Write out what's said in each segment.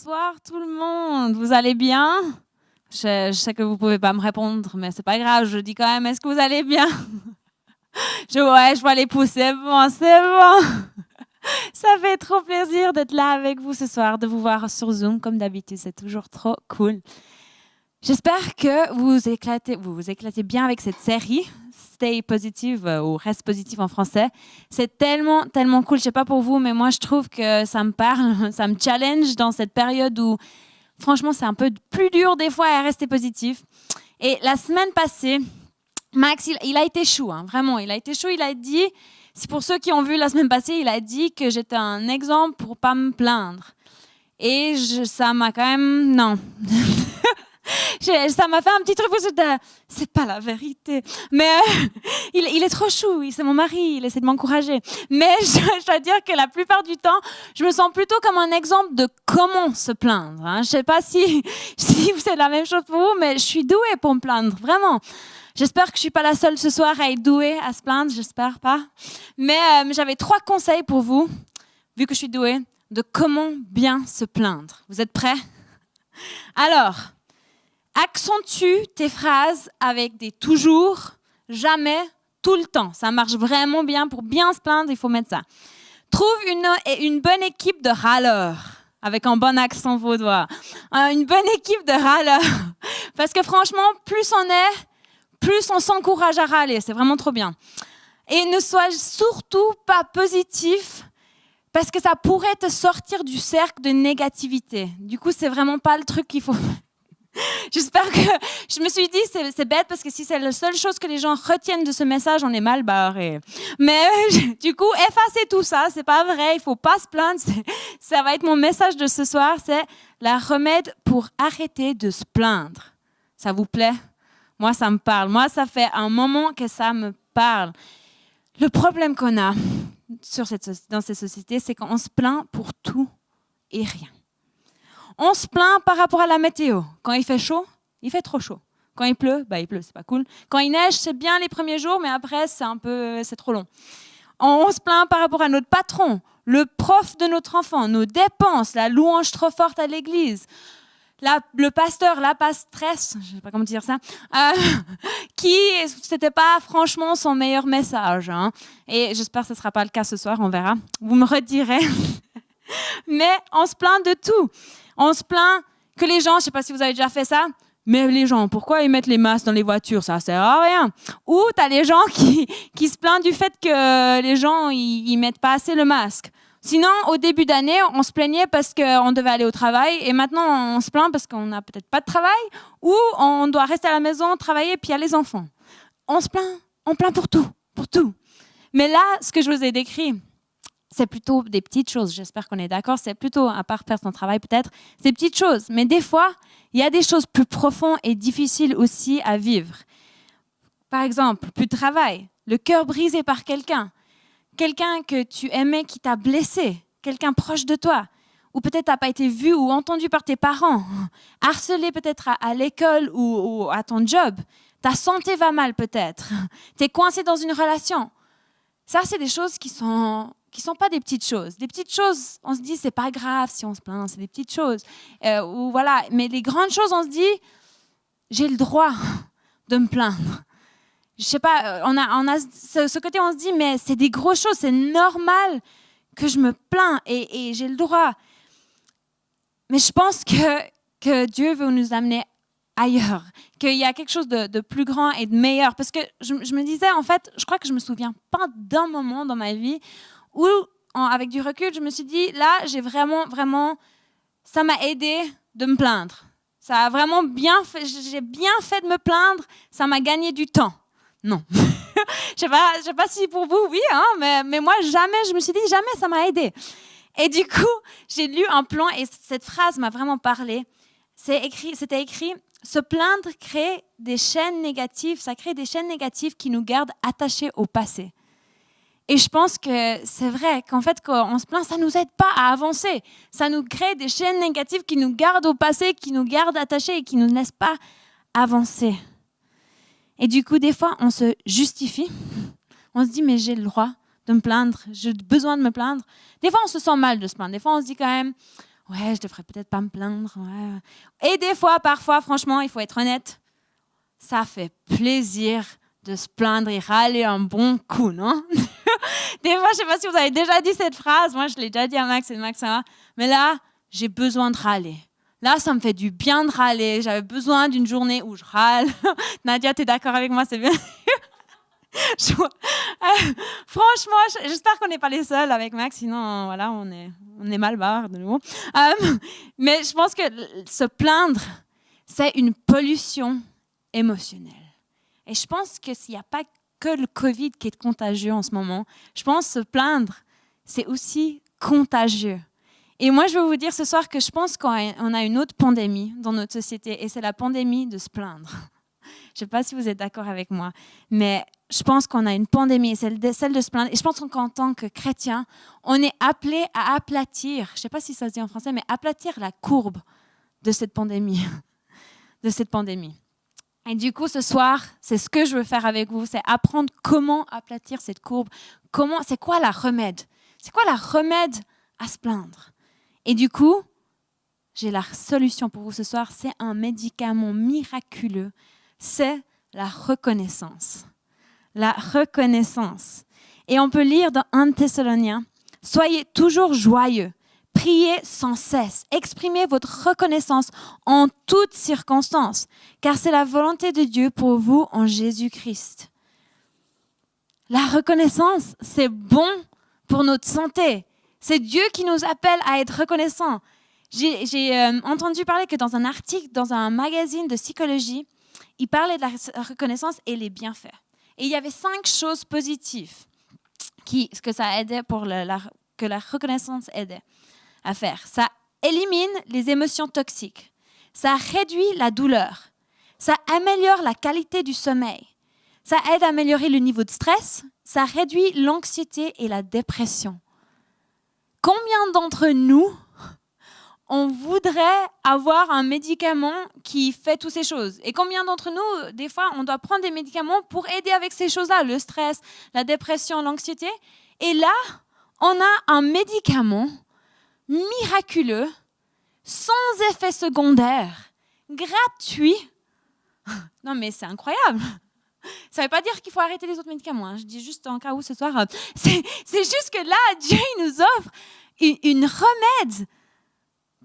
Bonsoir tout le monde, vous allez bien? Je sais que vous ne pouvez pas me répondre, mais c'est pas grave, je dis quand même, est-ce que vous allez bien? Je vois les pouces, c'est bon, c'est bon. Ça fait trop plaisir d'être là avec vous ce soir, de vous voir sur Zoom comme d'habitude, c'est toujours trop cool. J'espère que vous vous éclatez bien avec cette série, Stay Positive ou Reste Positive en français. C'est tellement, tellement cool. Je ne sais pas pour vous, mais moi, je trouve que ça me parle, ça me challenge dans cette période où, franchement, c'est un peu plus dur des fois à rester positif. Et la semaine passée, Max, il a été chou, hein, vraiment. Il a été chou, il a dit, c'est pour ceux qui ont vu la semaine passée, il a dit que j'étais un exemple pour ne pas me plaindre. Et ça m'a quand même... Non. Ça m'a fait un petit truc parce que c'est pas la vérité. Mais il est trop chou, c'est mon mari, il essaie de m'encourager. Mais je dois dire que la plupart du temps, je me sens plutôt comme un exemple de comment se plaindre. Hein. Je sais pas si c'est la même chose pour vous, mais je suis douée pour me plaindre, vraiment. J'espère que je suis pas la seule ce soir à être douée à se plaindre, j'espère pas. Mais j'avais 3 conseils pour vous, vu que je suis douée, de comment bien se plaindre. Vous êtes prêts? Alors... accentue tes phrases avec des toujours, jamais, tout le temps. Ça marche vraiment bien. Pour bien se plaindre, il faut mettre ça. Trouve une bonne équipe de râleurs, avec un bon accent vaudois. Une bonne équipe de râleurs. Parce que franchement, plus on est, plus on s'encourage à râler. C'est vraiment trop bien. Et ne sois surtout pas positif, parce que ça pourrait te sortir du cercle de négativité. Du coup, c'est vraiment pas le truc qu'il faut... J'espère que... Je me suis dit, c'est bête parce que si c'est la seule chose que les gens retiennent de ce message, on est mal barré. Mais du coup, effacez tout ça, c'est pas vrai, il faut pas se plaindre. Ça va être mon message de ce soir, c'est la remède pour arrêter de se plaindre. Ça vous plaît? Moi, ça me parle. Moi, ça fait un moment que ça me parle. Le problème qu'on a dans cette société, c'est qu'on se plaint pour tout et rien. On se plaint par rapport à la météo. Quand il fait chaud, il fait trop chaud. Quand il pleut, c'est pas cool. Quand il neige, c'est bien les premiers jours, mais après, c'est trop long. On se plaint par rapport à notre patron, le prof de notre enfant, nos dépenses, la louange trop forte à l'église, le pasteur, la pastresse, je sais pas comment dire ça, c'était pas franchement son meilleur message. Hein. Et j'espère que ce sera pas le cas ce soir, on verra. Vous me redirez. Mais on se plaint de tout. On se plaint que les gens, je ne sais pas si vous avez déjà fait ça, mais les gens, pourquoi ils mettent les masques dans les voitures? Ça ne sert à rien. Ou tu as les gens qui se plaignent du fait que les gens, ils ne mettent pas assez le masque. Sinon, au début d'année, on se plaignait parce qu'on devait aller au travail et maintenant, on se plaint parce qu'on n'a peut-être pas de travail ou on doit rester à la maison, travailler, puis il y a les enfants. On plaint pour tout, pour tout. Mais là, ce que je vous ai décrit, c'est plutôt des petites choses, j'espère qu'on est d'accord, c'est plutôt, à part faire son travail peut-être, c'est des petites choses. Mais des fois, il y a des choses plus profondes et difficiles aussi à vivre. Par exemple, plus de travail, le cœur brisé par quelqu'un que tu aimais qui t'a blessé, quelqu'un proche de toi, ou peut-être tu n'as pas été vu ou entendu par tes parents, harcelé peut-être à l'école ou à ton job, ta santé va mal peut-être, tu es coincé dans une relation. Ça, c'est des choses qui sont pas des petites choses. Des petites choses, on se dit, c'est pas grave si on se plaint, c'est des petites choses. Ou voilà. Mais les grandes choses, on se dit, j'ai le droit de me plaindre. Je sais pas, on a ce côté, on se dit, mais c'est des grosses choses, c'est normal que je me plains et j'ai le droit. Mais je pense que Dieu veut nous amener ailleurs, qu'il y a quelque chose de plus grand et de meilleur. Parce que je me disais, en fait, je crois que je me souviens pas d'un moment dans ma vie où, avec du recul, je me suis dit, là, j'ai vraiment, ça m'a aidé de me plaindre. Ça a vraiment bien fait, j'ai bien fait de me plaindre, ça m'a gagné du temps. Non. Je sais pas si pour vous, oui, hein, mais moi, jamais, je me suis dit, jamais ça m'a aidé. Et du coup, j'ai lu un plan et cette phrase m'a vraiment parlé. C'était écrit, se plaindre crée des chaînes négatives, ça crée des chaînes négatives qui nous gardent attachés au passé. Et je pense que c'est vrai qu'en fait, quand on se plaint, ça ne nous aide pas à avancer. Ça nous crée des chaînes négatives qui nous gardent au passé, qui nous gardent attachés et qui ne nous laissent pas avancer. Et du coup, des fois, on se justifie. On se dit, mais j'ai le droit de me plaindre, j'ai besoin de me plaindre. Des fois, on se sent mal de se plaindre. Des fois, on se dit quand même, Ouais, je devrais peut-être pas me plaindre. Ouais. Et des fois, parfois, franchement, il faut être honnête, ça fait plaisir de se plaindre et râler un bon coup, non? Des fois, je sais pas si vous avez déjà dit cette phrase. Moi, je l'ai déjà dit à Max et Max, ça va. Mais là, j'ai besoin de râler. Là, ça me fait du bien de râler. J'avais besoin d'une journée où je râle. Nadia, tu es d'accord avec moi? C'est bien. Franchement, j'espère qu'on n'est pas les seuls avec Max, sinon voilà, on est mal barre de nouveau. Mais je pense que se plaindre, c'est une pollution émotionnelle. Et je pense que s'il n'y a pas que le Covid qui est contagieux en ce moment, je pense que se plaindre, c'est aussi contagieux. Et moi, je veux vous dire ce soir que je pense qu'on a une autre pandémie dans notre société, et c'est la pandémie de se plaindre. Je ne sais pas si vous êtes d'accord avec moi, mais je pense qu'on a une pandémie, celle de se plaindre. Et je pense qu'en tant que chrétien, on est appelé à aplatir, je ne sais pas si ça se dit en français, mais aplatir la courbe de cette pandémie. De cette pandémie. Et du coup, ce soir, c'est ce que je veux faire avec vous, c'est apprendre comment aplatir cette courbe. C'est quoi la remède? C'est quoi la remède à se plaindre? Et du coup, j'ai la solution pour vous ce soir, c'est un médicament miraculeux. C'est la reconnaissance. La reconnaissance. Et on peut lire dans 1 Thessaloniciens, « Soyez toujours joyeux, priez sans cesse, exprimez votre reconnaissance en toutes circonstances, car c'est la volonté de Dieu pour vous en Jésus-Christ. » La reconnaissance, c'est bon pour notre santé. C'est Dieu qui nous appelle à être reconnaissants. J'ai entendu parler que dans un article, dans un magazine de psychologie, il parlait de la reconnaissance et les bienfaits. Et il y avait 5 choses positives que ça aidait que la reconnaissance aidait à faire. Ça élimine les émotions toxiques. Ça réduit la douleur. Ça améliore la qualité du sommeil. Ça aide à améliorer le niveau de stress. Ça réduit l'anxiété et la dépression. Combien d'entre nous on voudrait avoir un médicament qui fait toutes ces choses? Et combien d'entre nous, des fois, on doit prendre des médicaments pour aider avec ces choses-là, le stress, la dépression, l'anxiété? Et là, on a un médicament miraculeux, sans effet secondaire, gratuit. Non, mais c'est incroyable. Ça ne veut pas dire qu'il faut arrêter les autres médicaments. Hein. Je dis juste en cas où ce soir. C'est juste que là, Dieu il nous offre une remède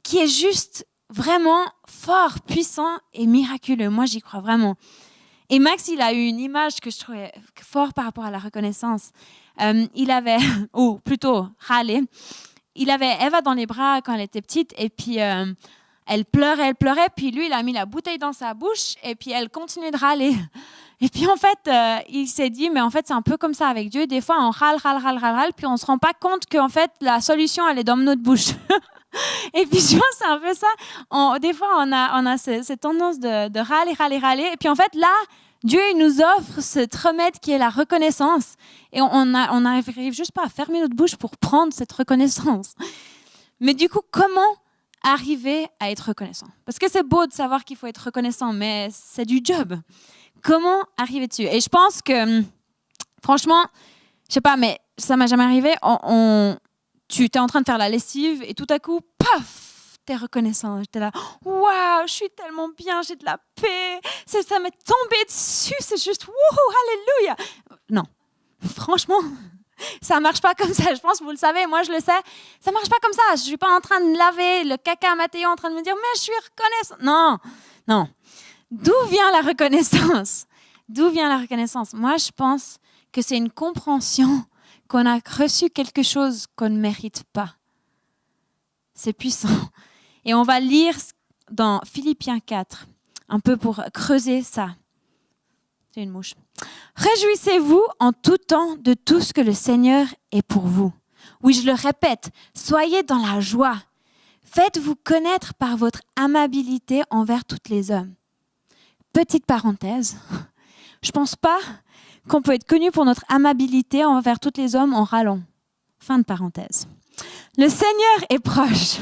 qui est juste vraiment fort, puissant et miraculeux. Moi, j'y crois vraiment. Et Max, il a eu une image que je trouvais forte par rapport à la reconnaissance. Il avait, ou plutôt râlé, il avait Eva dans les bras quand elle était petite et puis elle pleurait, puis lui, il a mis la bouteille dans sa bouche et puis elle continuait de râler. Et puis en fait, il s'est dit, mais en fait, c'est un peu comme ça avec Dieu. Des fois, on râle, puis on ne se rend pas compte qu'en fait, la solution, elle est dans notre bouche. Et puis je pense que c'est un peu ça. Des fois, on a cette tendance de râler. Et puis en fait, là, Dieu il nous offre ce remède qui est la reconnaissance. Et on n'arrive juste pas à fermer notre bouche pour prendre cette reconnaissance. Mais du coup, comment arriver à être reconnaissant? Parce que c'est beau de savoir qu'il faut être reconnaissant, mais c'est du job. Comment arriver dessus? Et je pense que, franchement, je sais pas, mais ça m'est jamais arrivé. Tu es en train de faire la lessive et tout à coup, paf, t'es reconnaissant. J'étais là, waouh, je suis tellement bien, j'ai de la paix. Ça m'est tombé dessus, c'est juste, wouhou, alléluia. Non, franchement, ça marche pas comme ça. Je pense que vous le savez, moi je le sais. Ça marche pas comme ça. Je suis pas en train de laver le caca à Mathéo en train de me dire, mais je suis reconnaissant. Non. D'où vient la reconnaissance? D'où vient la reconnaissance? Moi, je pense que c'est une compréhension qu'on a reçu quelque chose qu'on ne mérite pas. C'est puissant. Et on va lire dans Philippiens 4, un peu pour creuser ça. C'est une mouche. Réjouissez-vous en tout temps de tout ce que le Seigneur est pour vous. Oui, je le répète, soyez dans la joie. Faites-vous connaître par votre amabilité envers tous les hommes. Petite parenthèse, je ne pense pas qu'on peut être connu pour notre amabilité envers tous les hommes en râlant. Fin de parenthèse. Le Seigneur est proche.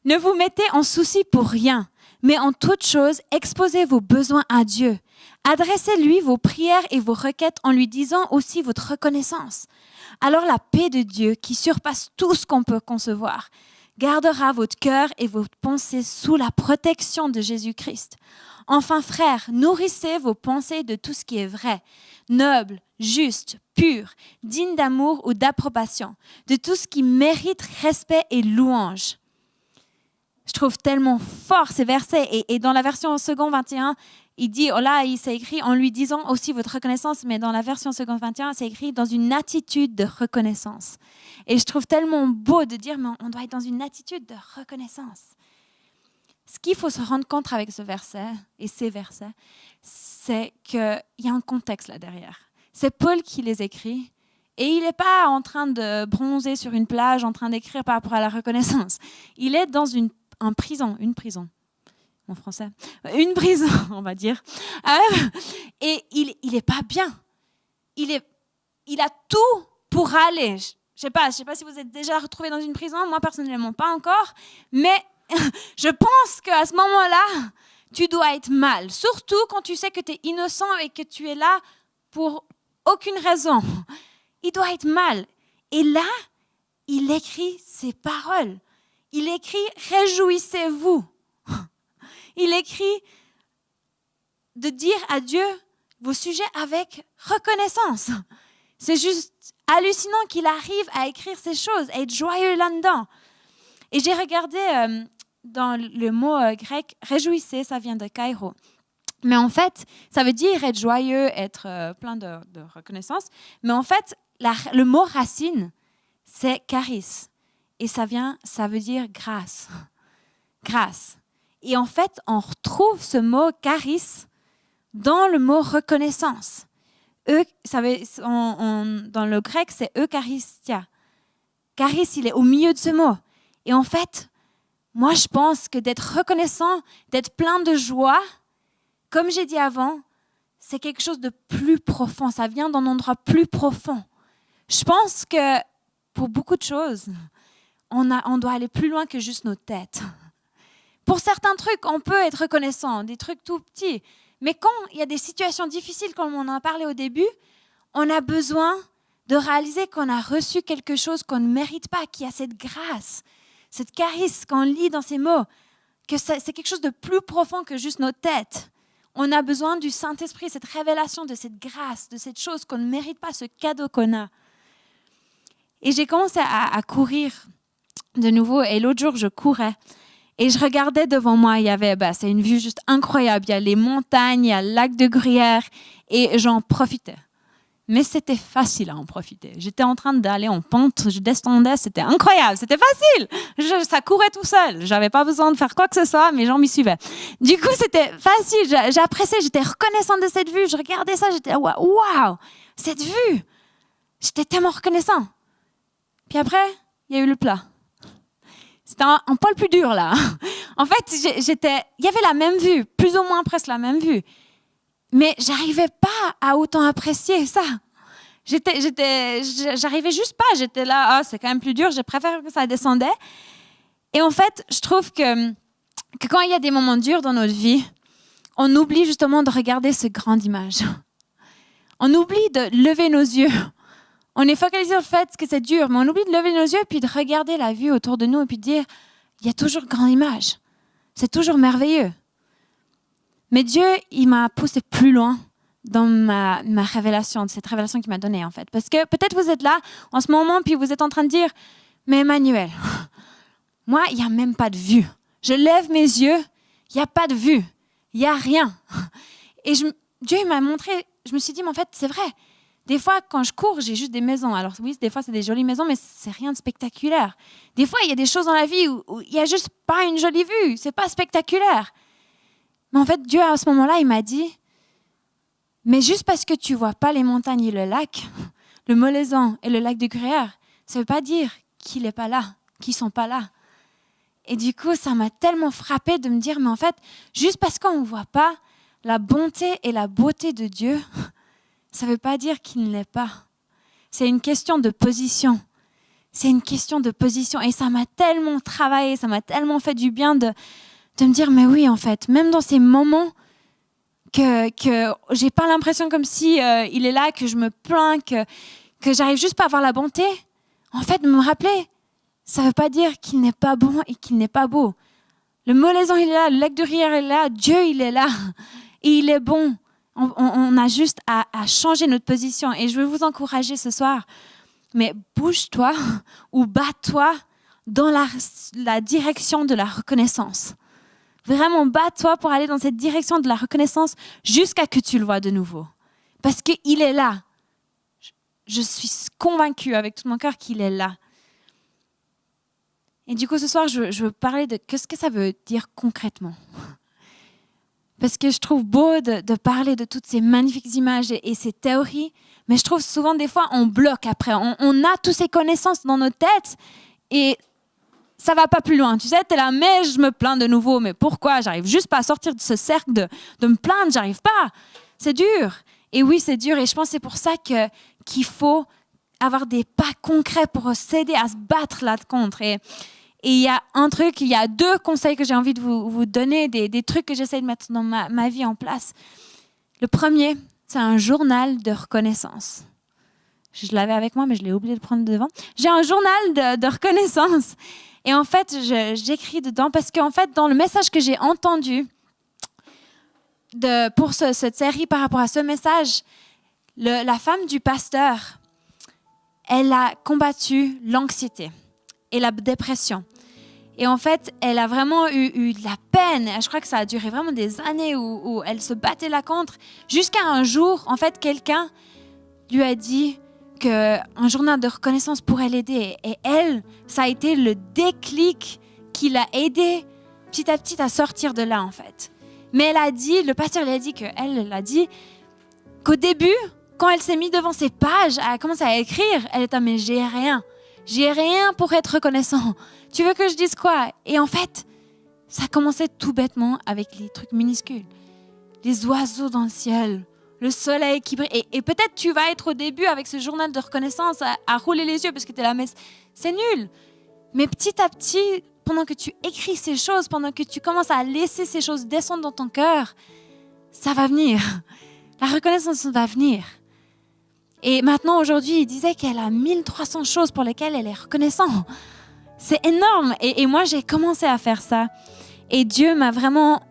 Ne vous mettez en souci pour rien, mais en toute chose, exposez vos besoins à Dieu. Adressez-lui vos prières et vos requêtes en lui disant aussi votre reconnaissance. Alors la paix de Dieu, qui surpasse tout ce qu'on peut concevoir, gardera votre cœur et vos pensées sous la protection de Jésus-Christ. Enfin, frères, nourrissez vos pensées de tout ce qui est vrai, noble, juste, pur, digne d'amour ou d'approbation, de tout ce qui mérite respect et louange. Je trouve tellement fort ces versets. Et dans la version second 21, il dit, oh là, il s'est écrit en lui disant aussi votre reconnaissance, mais dans la version second 21, c'est écrit dans une attitude de reconnaissance. Et je trouve tellement beau de dire, mais on doit être dans une attitude de reconnaissance. Ce qu'il faut se rendre compte avec ce verset et ces versets, c'est qu'il y a un contexte là derrière. C'est Paul qui les écrit et il n'est pas en train de bronzer sur une plage, en train d'écrire par rapport à la reconnaissance. Il est dans une prison en français, une prison, on va dire. Et il n'est pas bien. Il a tout pour aller. Je sais pas si vous êtes déjà retrouvé dans une prison. Moi, personnellement, pas encore. Mais je pense qu'à ce moment-là, tu dois être mal. Surtout quand tu sais que tu es innocent et que tu es là pour aucune raison. Il doit être mal. Et là, il écrit ces paroles. Il écrit « Réjouissez-vous ». Il écrit de dire à Dieu vos sujets avec reconnaissance. C'est juste hallucinant qu'il arrive à écrire ces choses, à être joyeux là-dedans. Et j'ai regardé dans le mot grec, réjouissez, ça vient de kairo. Mais en fait, ça veut dire être joyeux, être plein de reconnaissance. Mais en fait, le mot racine, c'est charis. Et ça veut dire grâce. Grâce. Et en fait, on retrouve ce mot charis dans le mot reconnaissance. Dans le grec, c'est eucharistia. Charis, il est au milieu de ce mot. Et en fait, moi, je pense que d'être reconnaissant, d'être plein de joie, comme j'ai dit avant, c'est quelque chose de plus profond. Ça vient d'un endroit plus profond. Je pense que pour beaucoup de choses, on doit aller plus loin que juste nos têtes. Pour certains trucs, on peut être reconnaissant, des trucs tout petits. Mais quand il y a des situations difficiles, comme on en a parlé au début, on a besoin de réaliser qu'on a reçu quelque chose qu'on ne mérite pas, qu'il y a cette grâce, cette charis qu'on lit dans ces mots, que c'est quelque chose de plus profond que juste nos têtes. On a besoin du Saint-Esprit, cette révélation de cette grâce, de cette chose qu'on ne mérite pas, ce cadeau qu'on a. Et j'ai commencé à courir de nouveau. Et l'autre jour, je courais. Et je regardais devant moi. C'est une vue juste incroyable. Il y a les montagnes, il y a le lac de Gruyère. Et j'en profitais. Mais c'était facile à en profiter. J'étais en train d'aller en pente, je descendais, c'était incroyable, c'était facile. Ça courait tout seul. Je n'avais pas besoin de faire quoi que ce soit, mes jambes m'y suivaient. Du coup, c'était facile. J'ai apprécié, j'étais reconnaissante de cette vue. Je regardais ça, j'étais waouh, cette vue. J'étais tellement reconnaissant. Puis après, il y a eu le plat. C'était un poil plus dur là. En fait, il y avait la même vue, plus ou moins presque la même vue. Mais j'arrivais pas à autant apprécier ça. J'arrivais juste pas. J'étais là, c'est quand même plus dur. Je préfère que ça descendait. Et en fait, je trouve que quand il y a des moments durs dans notre vie, on oublie justement de regarder ce grande image. On oublie de lever nos yeux. On est focalisé sur le fait que c'est dur, mais on oublie de lever nos yeux puis de regarder la vue autour de nous et puis de dire, il y a toujours grande image. C'est toujours merveilleux. Mais Dieu, il m'a poussé plus loin dans ma révélation, cette révélation qu'il m'a donnée en fait. Parce que peut-être vous êtes là en ce moment puis vous êtes en train de dire, mais Emmanuel, moi, il n'y a même pas de vue. Je lève mes yeux, il n'y a pas de vue, il n'y a rien. Et Dieu il m'a montré, je me suis dit, mais en fait, c'est vrai. Des fois, quand je cours, j'ai juste des maisons. Alors oui, des fois, c'est des jolies maisons, mais c'est rien de spectaculaire. Des fois, il y a des choses dans la vie où il n'y a juste pas une jolie vue. C'est pas spectaculaire. Mais en fait, Dieu, à ce moment-là, il m'a dit, mais juste parce que tu vois pas les montagnes et le lac, le Molaison et le lac de Gruyère, ça veut pas dire qu'il n'est pas là, qu'ils sont pas là. Et du coup, ça m'a tellement frappée de me dire, mais en fait, juste parce qu'on ne voit pas la bonté et la beauté de Dieu, ça ne veut pas dire qu'il ne l'est pas. C'est une question de position. C'est une question de position. Et ça m'a tellement travaillé, ça m'a tellement fait du bien de me dire, mais oui, en fait, même dans ces moments que j'ai pas l'impression comme si il est là, que je me plains, que j'arrive juste pas à voir la bonté, en fait, de me rappeler, ça ne veut pas dire qu'il n'est pas bon et qu'il n'est pas beau. Le molaison, il est là, le lac de rire, il est là, Dieu, il est là. Et il est bon. On a juste à changer notre position. Et je veux vous encourager ce soir. Mais bouge-toi ou bats-toi dans la direction de la reconnaissance. Vraiment, bats-toi pour aller dans cette direction de la reconnaissance jusqu'à ce que tu le vois de nouveau. Parce qu'il est là. Je suis convaincue avec tout mon cœur qu'il est là. Et du coup, ce soir, je veux parler de ce que ça veut dire concrètement. Parce que je trouve beau de parler de toutes ces magnifiques images et ces théories, mais je trouve souvent, des fois, on bloque après. On a toutes ces connaissances dans nos têtes et ça va pas plus loin. Tu sais, tu es là, mais je me plains de nouveau. Mais pourquoi? J'arrive juste pas à sortir de ce cercle de me plaindre. J'arrive pas. C'est dur. Et oui, c'est dur. Et je pense que c'est pour ça qu'il faut avoir des pas concrets pour s'aider à se battre là contre. Et il y a il y a 2 conseils que j'ai envie de vous donner, des trucs que j'essaie de mettre dans ma vie en place. Le premier, c'est un journal de reconnaissance. Je l'avais avec moi, mais je l'ai oublié de prendre devant. J'ai un journal de reconnaissance. Et en fait, j'écris dedans parce qu'en fait, dans le message que j'ai entendu pour cette série par rapport à ce message, la femme du pasteur, elle a combattu l'anxiété et la dépression. Et en fait, elle a vraiment eu de la peine. Je crois que ça a duré vraiment des années où elle se battait là contre. Jusqu'à un jour, en fait, quelqu'un lui a dit qu'un journal de reconnaissance pourrait l'aider. Et elle, ça a été le déclic qui l'a aidée petit à petit à sortir de là, en fait. Mais elle a dit, le pasteur lui a dit elle a dit qu'au début, quand elle s'est mise devant ses pages, elle a commencé à écrire, elle était mais j'ai rien pour être reconnaissant. Tu veux que je dise quoi? Et en fait, ça commençait tout bêtement avec les trucs minuscules. Les oiseaux dans le ciel, le soleil qui brille. Et peut-être tu vas être au début avec ce journal de reconnaissance à rouler les yeux parce que tu es là, mais c'est nul. Mais petit à petit, pendant que tu écris ces choses, pendant que tu commences à laisser ces choses descendre dans ton cœur, ça va venir. La reconnaissance va venir. Et maintenant, aujourd'hui, il disait qu'elle a 1300 choses pour lesquelles elle est reconnaissante. C'est énorme. Et moi, j'ai commencé à faire ça. Et Dieu m'a vraiment...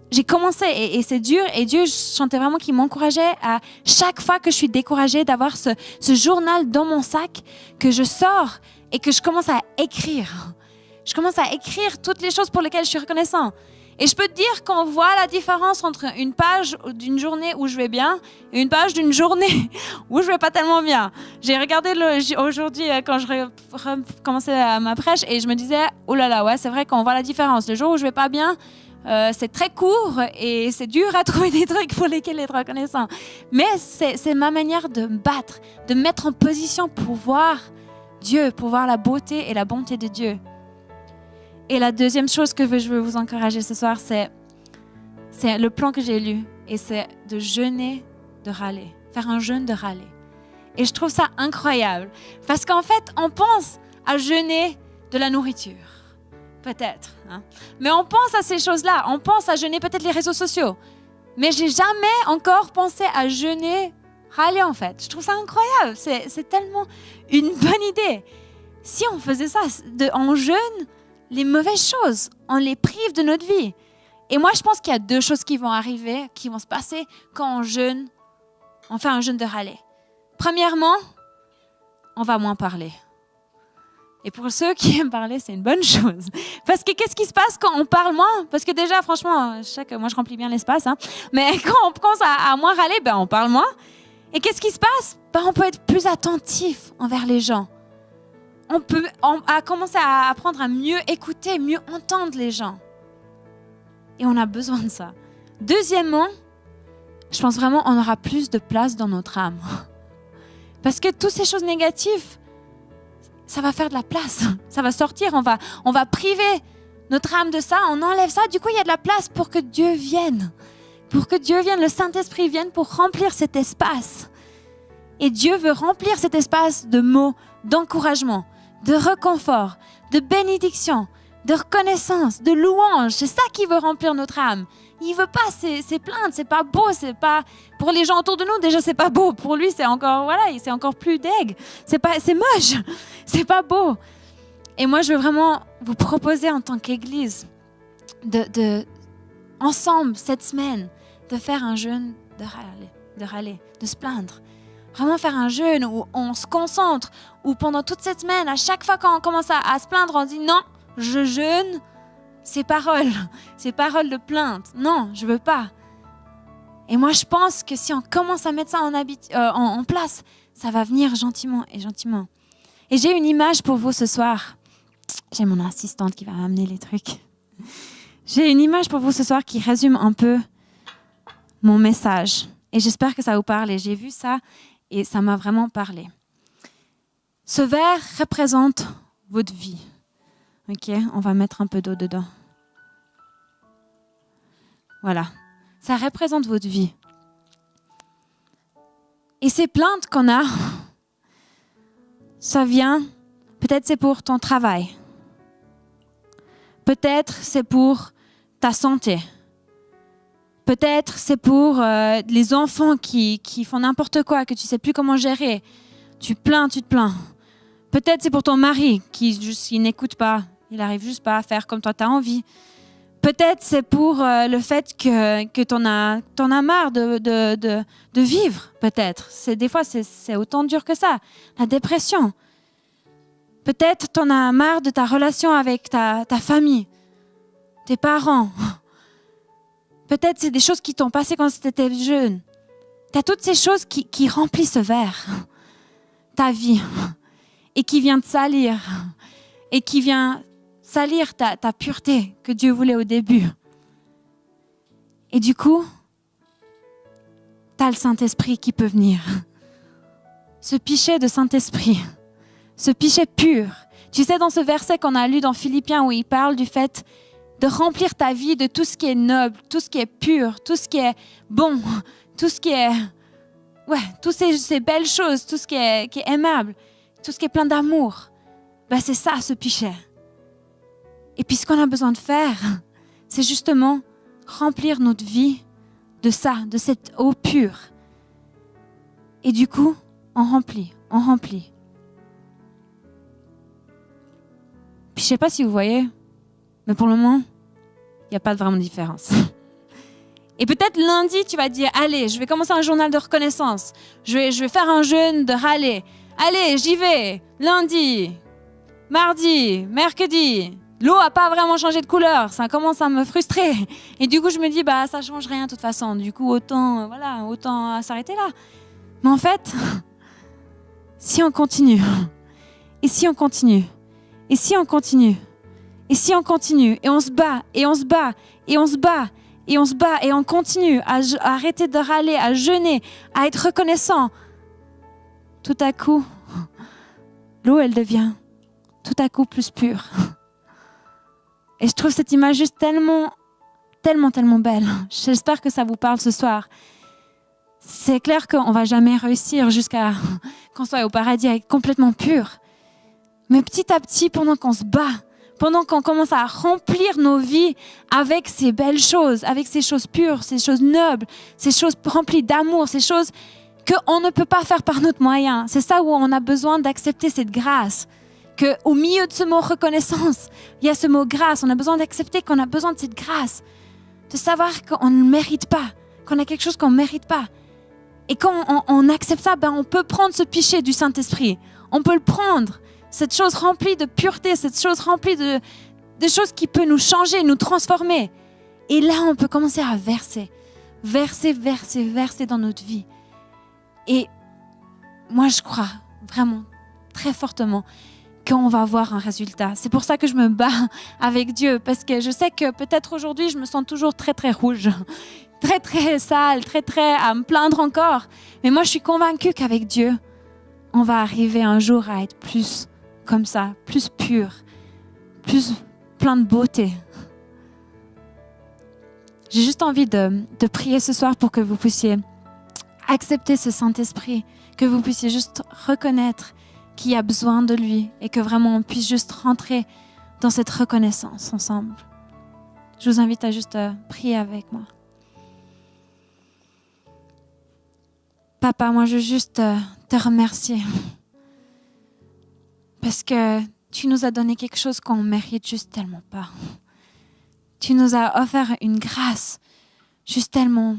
J'ai commencé, et c'est dur. Et Dieu, je sentais vraiment qu'il m'encourageait à chaque fois que je suis découragée d'avoir ce journal dans mon sac que je sors et que je commence à écrire. Je commence à écrire toutes les choses pour lesquelles je suis reconnaissant. Et je peux te dire qu'on voit la différence entre une page d'une journée où je vais bien et une page d'une journée où je vais pas tellement bien. J'ai regardé aujourd'hui quand je commençais ma prêche et je me disais, oh là là, ouais, c'est vrai qu'on voit la différence. Le jour où je vais pas bien, c'est très court et c'est dur à trouver des trucs pour lesquels être reconnaissant. Mais c'est ma manière de me battre, de me mettre en position pour voir Dieu, pour voir la beauté et la bonté de Dieu. Et la deuxième chose que je veux vous encourager ce soir, c'est le plan que j'ai lu. Et c'est de jeûner, de râler. Faire un jeûne de râler. Et je trouve ça incroyable. Parce qu'en fait, on pense à jeûner de la nourriture. Peut-être. Hein? Mais on pense à ces choses-là. On pense à jeûner peut-être les réseaux sociaux. Mais j'ai jamais encore pensé à jeûner, râler en fait. Je trouve ça incroyable. C'est tellement une bonne idée. Si on faisait ça en jeûne, les mauvaises choses, on les prive de notre vie. Et moi, je pense qu'il y a 2 choses qui vont arriver, qui vont se passer quand on jeûne, on fait un jeûne de râler. Premièrement, on va moins parler. Et pour ceux qui aiment parler, c'est une bonne chose. Parce que qu'est-ce qui se passe quand on parle moins? Parce que déjà, franchement, je sais que moi, je remplis bien l'espace, hein, mais quand on commence à moins râler, on parle moins. Et qu'est-ce qui se passe? On peut être plus attentif envers les gens. On a commencé à apprendre à mieux écouter, mieux entendre les gens. Et on a besoin de ça. Deuxièmement, je pense vraiment qu'on aura plus de place dans notre âme. Parce que toutes ces choses négatives, ça va faire de la place. Ça va sortir, on va priver notre âme de ça, on enlève ça. Du coup, il y a de la place pour que Dieu vienne. Pour que Dieu vienne, le Saint-Esprit vienne pour remplir cet espace. Et Dieu veut remplir cet espace de mots, d'encouragement, de réconfort, de bénédiction, de reconnaissance, de louange. C'est ça qui veut remplir notre âme. Il veut pas ces plaintes, c'est pas beau, c'est pas pour les gens autour de nous déjà c'est pas beau. Pour lui c'est encore plus deg. C'est moche, c'est pas beau. Et moi, je veux vraiment vous proposer en tant qu'Église, ensemble, cette semaine, de faire un jeûne de râler, de se plaindre. Vraiment faire un jeûne où on se concentre, où pendant toute cette semaine, à chaque fois qu'on commence à se plaindre, on dit non, je jeûne, ces paroles de plainte. Non, je veux pas. Et moi, je pense que si on commence à mettre ça en place, ça va venir gentiment et gentiment. Et j'ai une image pour vous ce soir. J'ai mon assistante qui va m'amener les trucs. J'ai une image pour vous ce soir qui résume un peu mon message. Et j'espère que ça vous parle. Et j'ai vu ça et ça m'a vraiment parlé. Ce verre représente votre vie. Ok, on va mettre un peu d'eau dedans. Voilà, ça représente votre vie. Et ces plaintes qu'on a, ça vient, peut-être c'est pour ton travail. Peut-être c'est pour ta santé. Peut-être c'est pour les enfants qui font n'importe quoi, que tu ne sais plus comment gérer. Tu te plains. Peut-être c'est pour ton mari qui n'écoute pas. Il n'arrive juste pas à faire comme toi tu as envie. Peut-être c'est pour le fait que t'en as marre de vivre, peut-être. Des fois, c'est autant dur que ça. La dépression. Peut-être t'en as marre de ta relation avec ta famille, tes parents. Peut-être c'est des choses qui t'ont passé quand tu étais jeune. Tu as toutes ces choses qui remplissent ce verre, ta vie, et qui vient te salir, et qui vient salir ta pureté que Dieu voulait au début. Et du coup, tu as le Saint-Esprit qui peut venir. Ce pichet de Saint-Esprit, ce pichet pur. Tu sais, dans ce verset qu'on a lu dans Philippiens où il parle du fait de remplir ta vie de tout ce qui est noble, tout ce qui est pur, tout ce qui est bon, tout ce qui est... Ouais, toutes ces belles choses, tout ce qui est aimable, tout ce qui est plein d'amour. Ben, c'est ça, ce pichet. Et puis ce qu'on a besoin de faire, c'est justement remplir notre vie de ça, de cette eau pure. Et du coup, on remplit. Puis je ne sais pas si vous voyez, mais pour le moment, il n'y a pas vraiment de différence. Et peut-être lundi, tu vas dire, allez, je vais commencer un journal de reconnaissance. Je vais faire un jeûne de râler. Allez, j'y vais. Lundi, mardi, mercredi. L'eau n'a pas vraiment changé de couleur. Ça commence à me frustrer. Et du coup, je me dis, ça ne change rien de toute façon. Du coup, autant s'arrêter là. Mais en fait, si on continue, et si on continue, et si on continue, et si on continue, et on se bat, et on se bat, et on se bat, et on se bat, et on continue à arrêter de râler, à jeûner, à être reconnaissant, tout à coup, l'eau, elle devient tout à coup plus pure. Et je trouve cette image juste tellement belle. J'espère que ça vous parle ce soir. C'est clair qu'on ne va jamais réussir jusqu'à qu'on soit au paradis à être complètement pur. Mais petit à petit, pendant qu'on se bat, pendant qu'on commence à remplir nos vies avec ces belles choses, avec ces choses pures, ces choses nobles, ces choses remplies d'amour, ces choses qu'on ne peut pas faire par notre moyen. C'est ça où on a besoin d'accepter cette grâce. Qu'au milieu de ce mot reconnaissance, il y a ce mot grâce. On a besoin d'accepter qu'on a besoin de cette grâce. De savoir qu'on ne mérite pas, qu'on a quelque chose qu'on ne mérite pas. Et quand on accepte ça, on peut prendre ce pichet du Saint-Esprit. On peut le prendre. Cette chose remplie de pureté, cette chose remplie de choses qui peut nous changer, nous transformer. Et là, on peut commencer à verser dans notre vie. Et moi, je crois vraiment très fortement qu'on va avoir un résultat. C'est pour ça que je me bats avec Dieu, parce que je sais que peut-être aujourd'hui, je me sens toujours très, très rouge, très, très sale, très, très à me plaindre encore. Mais moi, je suis convaincue qu'avec Dieu, on va arriver un jour à être plus comme ça, plus pur, plus plein de beauté. J'ai juste envie de prier ce soir pour que vous puissiez accepter ce Saint-Esprit, que vous puissiez juste reconnaître qu'il y a besoin de lui et que vraiment on puisse juste rentrer dans cette reconnaissance ensemble. Je vous invite à juste prier avec moi. Papa, moi je veux juste te remercier parce que tu nous as donné quelque chose qu'on ne mérite juste tellement pas. Tu nous as offert une grâce juste tellement,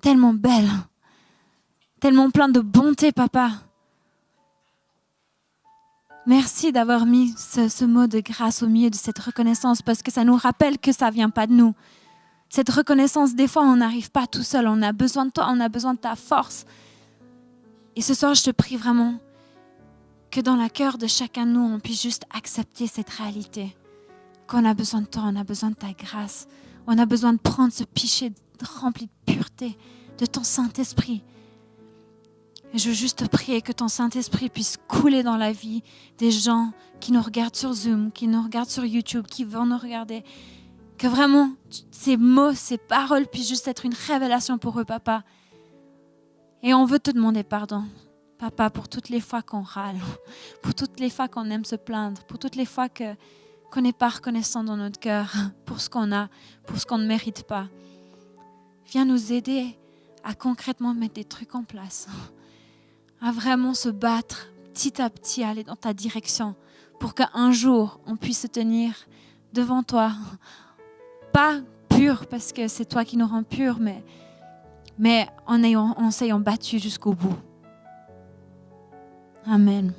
tellement belle, tellement pleine de bonté, Papa. Merci d'avoir mis ce mot de grâce au milieu de cette reconnaissance parce que ça nous rappelle que ça ne vient pas de nous. Cette reconnaissance, des fois, on n'arrive pas tout seul. On a besoin de toi, on a besoin de ta force. Et ce soir, je te prie vraiment que dans le cœur de chacun de nous, on puisse juste accepter cette réalité. Qu'on a besoin de toi, on a besoin de ta grâce. On a besoin de prendre ce pichet rempli de pureté, de ton Saint-Esprit. Et je veux juste te prier que ton Saint-Esprit puisse couler dans la vie des gens qui nous regardent sur Zoom, qui nous regardent sur YouTube, qui vont nous regarder. Que vraiment, ces mots, ces paroles puissent juste être une révélation pour eux, Papa. Et on veut te demander pardon, Papa, pour toutes les fois qu'on râle, pour toutes les fois qu'on aime se plaindre, pour toutes les fois qu'on n'est pas reconnaissant dans notre cœur pour ce qu'on a, pour ce qu'on ne mérite pas. Viens nous aider à concrètement mettre des trucs en place, à vraiment se battre petit à petit, à aller dans ta direction pour qu'un jour, on puisse se tenir devant toi. Pas pur parce que c'est toi qui nous rends purs, mais en s'ayant battu jusqu'au bout. Amen.